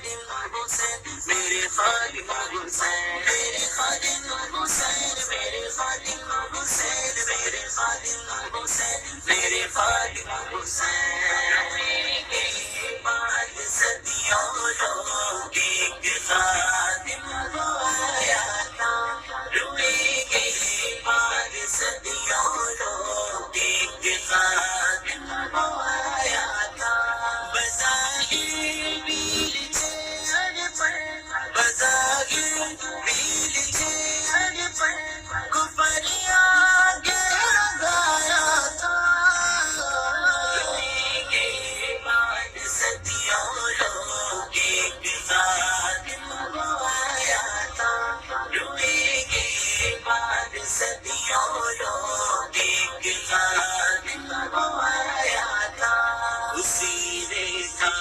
خادم حسین میرے خادم حسین میرے خادم حسین میرے خادم حسین میرے خادم حسین میرے خادم حسین کے بعد صدیوں لوگ ایک خادم آیا تھا روئے کے بعد صدیوں لوگ ایک خادم آیا تھا بظاہر ویل چہر پر بظاہر ویل چہر پر کفر آگے لگایا تھا روئے کے بعد صدیوں لوگ ایک خادم آیا تھا روئے کے بعد صدیوں لوگ ایک خادم آیا تھا اسی نے تھا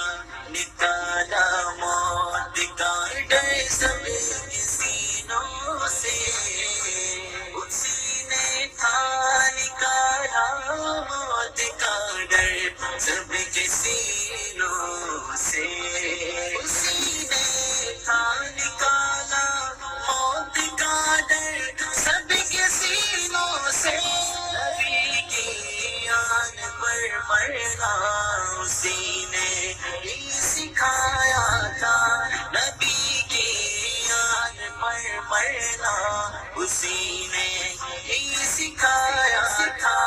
نکالا موت کا ڈر سب کے سینوں سے اسی نے تھا نکالا موت کا ڈر سب کے سینوں سے اسی نے تھا نکالا موت کا ڈر سب کے سینوں سے نبی کی آن پر مرنا اسی نے ہی سکھایا تھا نبی کی آن پر مرنا اسی نے ہی سکھایا تھا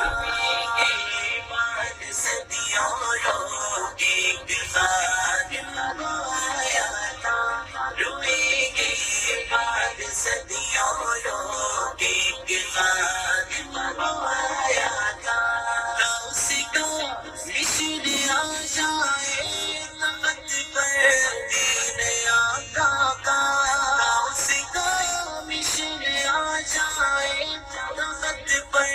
نبی کے بعد صدیوں لوگ ایک خادم آیا تھا روئے کے بعد صدیوں لوگ ایک خادم آیا تھا اس کا مشن آ جائے تخت پر دین آقا کا اس کا مشن آ جائے تخت پر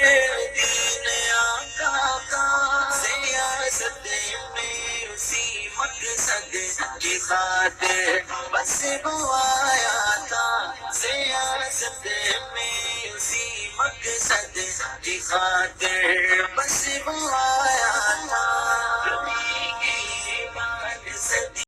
دین آقا کا سیاست میں اسی مقصد کی خاطر بس وہ آیا تھا سیاست میں اسی مقصد کی خاطر بس وہ آیا تھا